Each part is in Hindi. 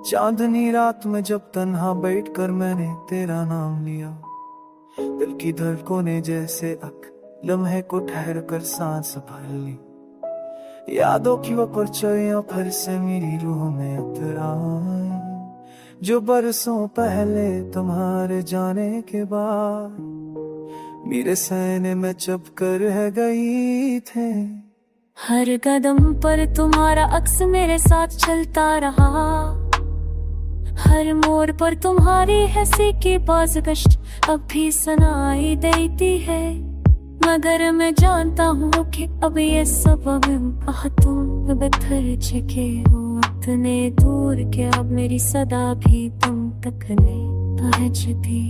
चांदनी रात में जब तन्हा बैठकर मैंने तेरा नाम लिया, दिल की धड़कनें जैसे लम्हे को ठहर कर सांस भर ली। यादों की वो परछाइयां फिर से मेरी रूह में उतर आई, जो बरसों पहले तुम्हारे जाने के बाद मेरे सीने में चुपकर रह गई थे। हर कदम पर तुम्हारा अक्स मेरे साथ चलता रहा, हर मोड़ पर तुम्हारी हंसी की बाज़गश्त अब भी सुनाई देती है। मगर मैं जानता हूँ कि अब ये सब तुम बिखर चुके हो इतने दूर के अब मेरी सदा भी तुम तक नहीं पहुँचती।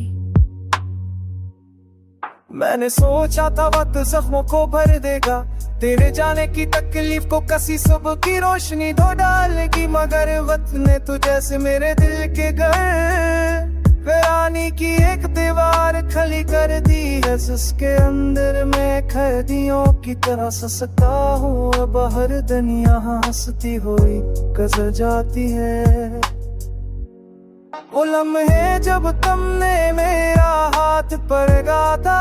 मैंने सोचा था वक्त जख्मों को भर देगा, तेरे जाने की तकलीफ को कसी सुबह की रोशनी धो डालेगी। मगर वक्त ने तो जैसे मेरे दिल के घर वीरानी की एक दीवार खली कर दी है, जिसके अंदर मैं कैदियों की तरह ससता हूँ। बाहर दुनिया हंसती हुई गुजर जाती है। वो लम्हे जब तुमने मेरा हाथ पकड़ा था,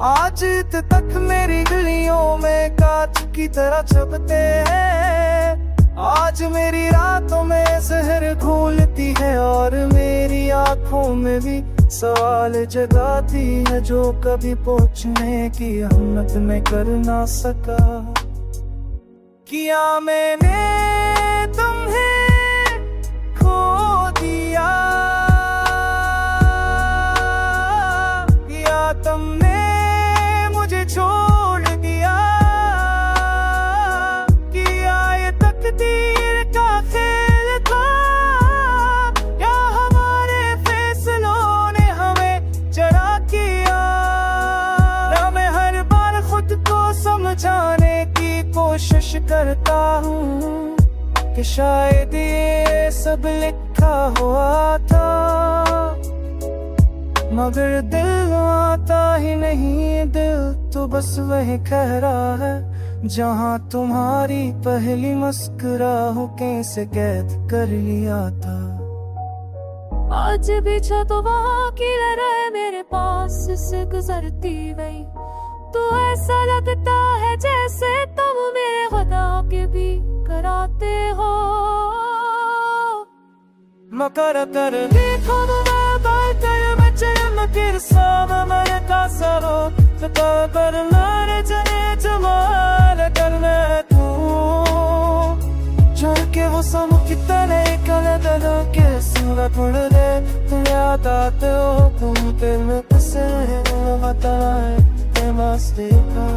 आज तक मेरी गलियों में कांच की तरह चुभते हैं। आज मेरी रातों में जहर घोलती है और मेरी आंखों में भी सवाल जगाती है, जो कभी पूछने की हिम्मत में कर ना सका। किया मैंने तुम्हें खो दिया, या तुमने मुझे छोड़ दिया। किया ये तकदीर का खेल था, या हमारे फैसलों ने हमें जड़ा किया। ना मैं हर बार खुद को समझाने की कोशिश करता हूँ कि शायद ये सब लिखा हुआ था, मगर दिल आता ही नहीं। दिल तो बस वही कह रहा है जहाँ तुम्हारी पहली मुस्कुराहट कैसे कैद कर लिया था। आज भी तो वहाँ की लहरें मेरे पास से गुजरती गई, तो ऐसा लगता है जैसे तुम मेरे खुदा के भी कराते हो। मकर कर देखो फिर सब मैंने का सरो तो कर मर जाए जमाल करना तू चढ़ के वो सब कितने कल दलो के सुना पड़ दे तुम याद आते हो तुम तेरे में कसे बताए ते मस्ती का।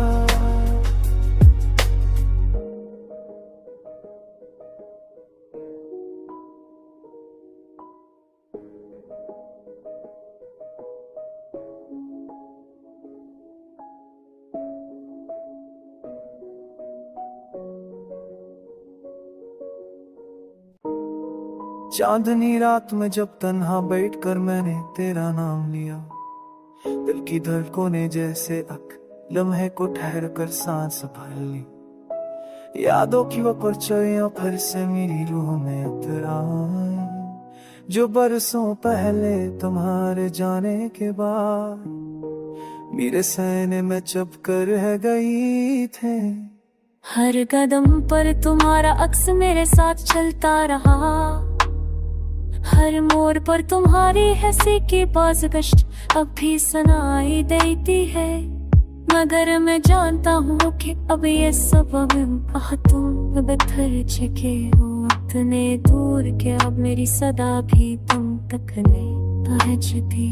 चांदनी रात में जब तन्हा बैठकर मैंने तेरा नाम लिया, दिल की धड़कनें जैसे लम्हे को ठहर कर सांस भर ली। यादों की वो परछाइयां फिर से मेरी रूह में उतर आई, जो बरसों पहले तुम्हारे जाने के बाद मेरे सीने में चुपकर रह गई थे। हर कदम पर तुम्हारा अक्स मेरे साथ चलता रहा, हर मोड़ पर तुम्हारी हंसी की बाज़गश्त अब भी सुनाई देती है। मगर मैं जानता हूँ कि अब ये सब तुम बिखर चुके हो इतने दूर के अब मेरी सदा भी तुम तक नहीं पहुँचती।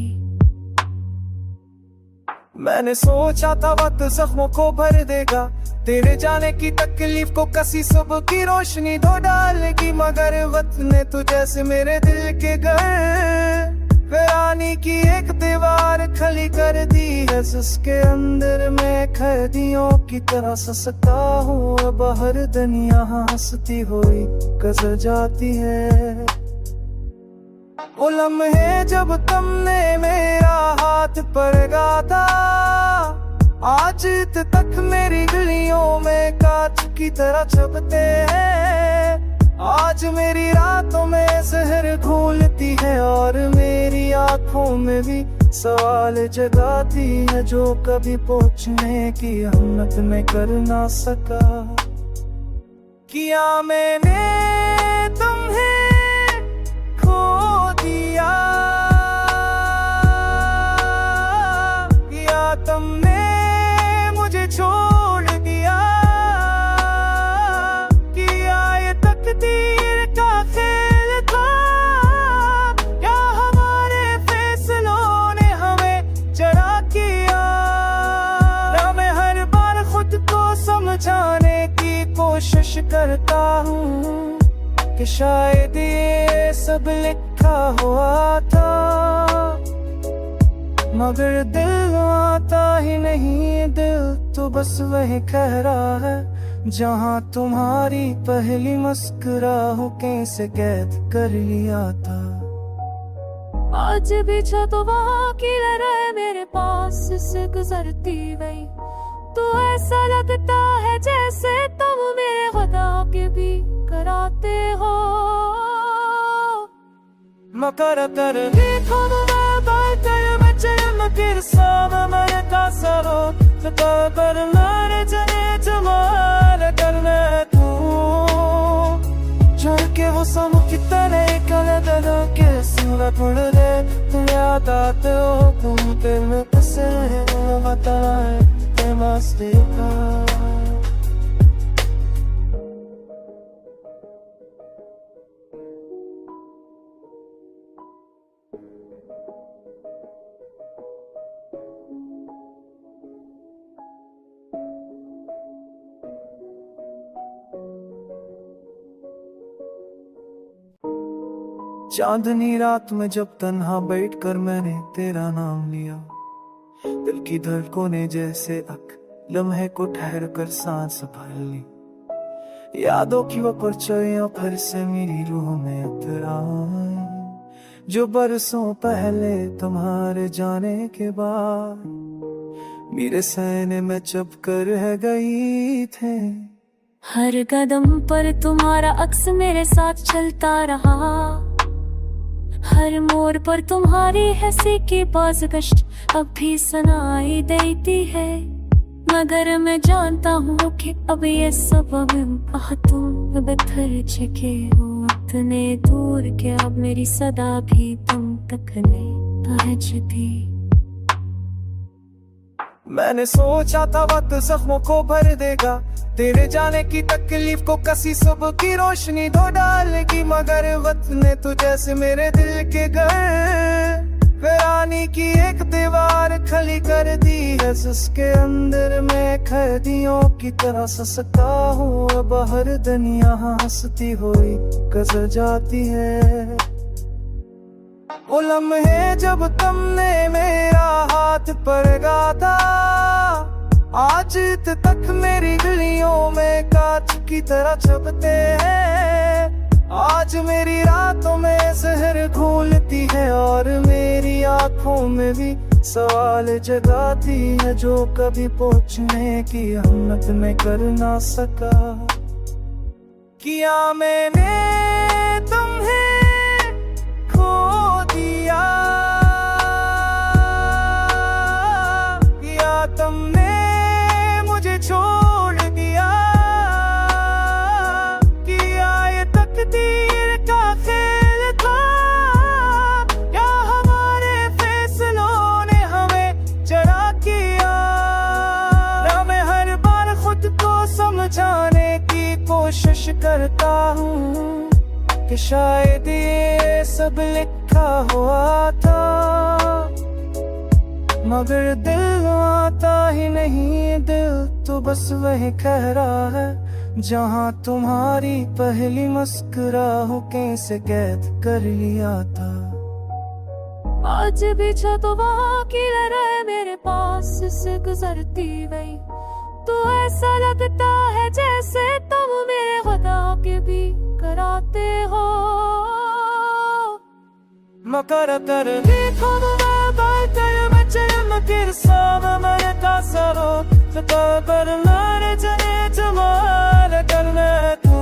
मैंने सोचा था वक्त जख्मों को भर देगा, तेरे जाने की तकलीफ को कसी सुबह की रोशनी धो डालेगी। मगर वक्त ने तो जैसे मेरे दिल के घर वीरानी की एक दीवार खली कर दी है, जिसके अंदर मैं कैदियों की तरह ससता हूँ। बाहर दुनिया हंसती हुई गुजर जाती है। वो लम्हे जब तुमने मेरा हाथ पकड़ा था, आज तक मेरी गलियों में कांच की तरह चुभते हैं। आज मेरी रात रातों में जहर घोलती है और मेरी आंखों में भी सवाल जगाती है जो कभी पहुंचने की हिम्मत में कर ना सका। किया मैंने तुम्हें खो दिया, या तुमने मुझे छोड़ दिया, किया ये तकदीर का खेल था या हमारे फैसलों ने हमें जड़ा किया। ना मैं हर बार खुद को समझाने की कोशिश करता हूँ कि शायद ये सब लिखा हुआ था, मगर दिल आता ही नहीं। दिल तो बस वही कह रहा है जहाँ तुम्हारी पहली मुस्कुराहटों से कैद कर लिया था। आज भी तो वहाँ की लहरें मेरे पास से गुजरती गई, तो ऐसा लगता है जैसे तुम मेरे खुदा के भी कराते हो। मकर कर देखो मैं बातर में चलम फिर साम मैं कासरो तो पर मार जने जमाल करना तू चढ़ के वो सम की तरह कल दलो के सिंगा पड़ दे तुम याद आते हो तुम तेरे में पसे बताए मस्ती का। चांदनी रात में जब तन्हा बैठकर मैंने तेरा नाम लिया, दिल की धड़कनें जैसे लम्हे को ठहर कर सांस भर ली। यादों की वो परछाइयां फिर से मेरी रूह में उतर आई, जो बरसों पहले तुम्हारे जाने के बाद मेरे सहने में चुप कर रह गई थे। हर कदम पर तुम्हारा अक्स मेरे साथ चलता रहा, हर मोड़ पर तुम्हारी हंसी की बाज़गश्त अब भी सुनाई देती है। मगर मैं जानता हूँ कि अब ये सब तुम बिखर चुके हो इतने दूर के अब मेरी सदा भी तुम तक नहीं पहुँचती। मैंने सोचा था वक्त जख्मों को भर देगा, तेरे जाने की तकलीफ को कसी सुबह की रोशनी धो डालेगी, मगर वक्त ने तो जैसे मेरे दिल के घर वीरानी की एक दीवार खली कर दी है, जिसके अंदर मैं कैदियों की तरह ससता हूँ। बाहर दुनिया हंसती हुई गुजर जाती है। वो लम्हे जब तुमने मेरा हाथ पकड़ा था, आज तक मेरी गलियों में कांच की तरह चुभते हैं। आज मेरी रातों में जहर घोलती है और मेरी आंखों में भी सवाल जगाती है जो कभी पहुंचने की हिम्मत में कर ना सका। किया मैंने तुम्हें खो दिया, या तुमने मुझे छोड़ दिया, किया ये तकदीर का खेल था या हमारे फैसलों ने हमें जड़ा किया। ना मैं हर बार खुद को समझाने की कोशिश करता हूँ कि शायद ये सब लिखा हुआ था, मगर दिल आता ही नहीं। दिल तो बस वही कह रहा है जहाँ तुम्हारी पहली मुस्कुराहटों से कैद कर लिया था। आज भी तो वहाँ की लहरें मेरे पास से गुजरती गई, तो ऐसा लगता है जैसे तुम मेरे खुदा के भी कराते हो। मकर कर देखो मैं बातर में चलम फिर साम मैं कासरो तो पर मार जने जमाल करना तू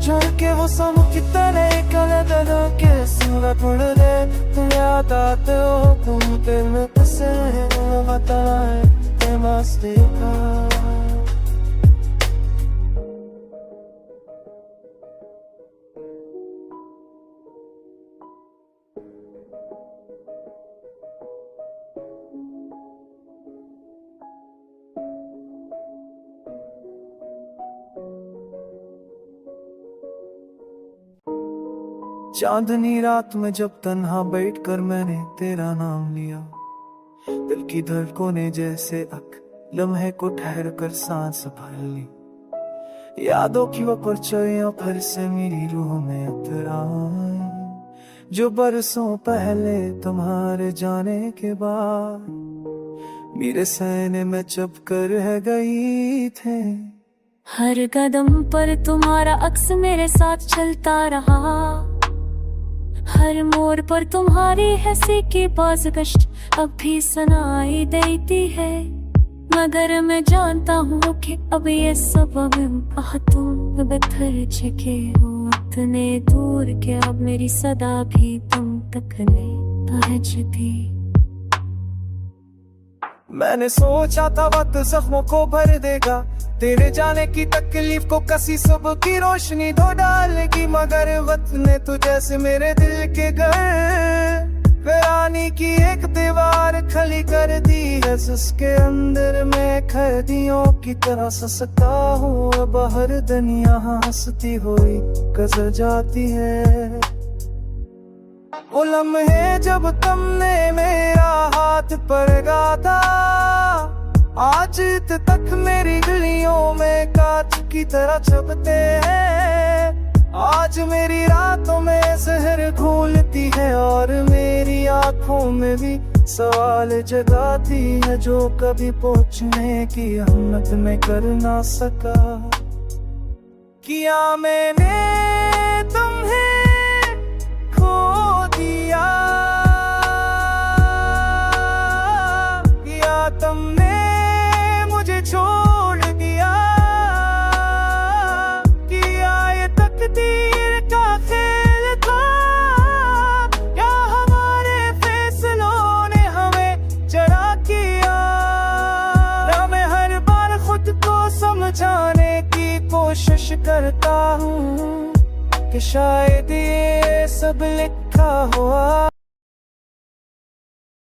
चढ़ के वो मौसम की तरह कलर के सूरत मुड़े तुम याद आते हो तुम दिल में बसे हो बताए ते मस्ती का चांदनी रात में जब तन्हा बैठकर मैंने तेरा नाम लिया, दिल की धड़कनें जैसे लम्हे को ठहर कर सांस भर ली। यादों की वो परछाइयां फिर से मेरी रूह में उतर आई, जो बरसों पहले तुम्हारे जाने के बाद मेरे सहने में चुप कर रह गई थे। हर कदम पर तुम्हारा अक्स मेरे साथ चलता रहा, हर मोड़ पर तुम्हारी हंसी की बाज़गश अब भी सुनाई देती है। मगर मैं जानता हूँ कि अब ये सब तुम बिखर चुके हो इतने दूर के अब मेरी सदा भी तुम तक नहीं पहुँचती। मैंने सोचा था वक्त जख्मों को भर देगा, तेरे जाने की तकलीफ को कसी सुबह की रोशनी धो डालेगी, मगर वक्त ने तो जैसे मेरे दिल के घर वीरानी की एक दीवार खली कर दी है, जिसके अंदर मैं कैदियों की तरह ससता हूँ। बाहर दुनिया हंसती हुई गुजर जाती है। वो लम्हे जब तुमने मेरा हाथ पकड़ा था, आज तक मेरी गलियों में कांच की तरह चुभते हैं। आज मेरी रातों में जहर घोलती है और मेरी आंखों में भी सवाल जगाती है, जो कभी पहुंचने की हिम्मत में कर ना सका। किया मैंने तुम्हें तुमने मुझे छोड़ दिया, किया ये तकदीर का खेल था या हमारे फैसलों ने हमें जड़ा किया। ना मैं हर बार खुद को समझाने की कोशिश करता हूँ कि शायद ये सब लिखा हुआ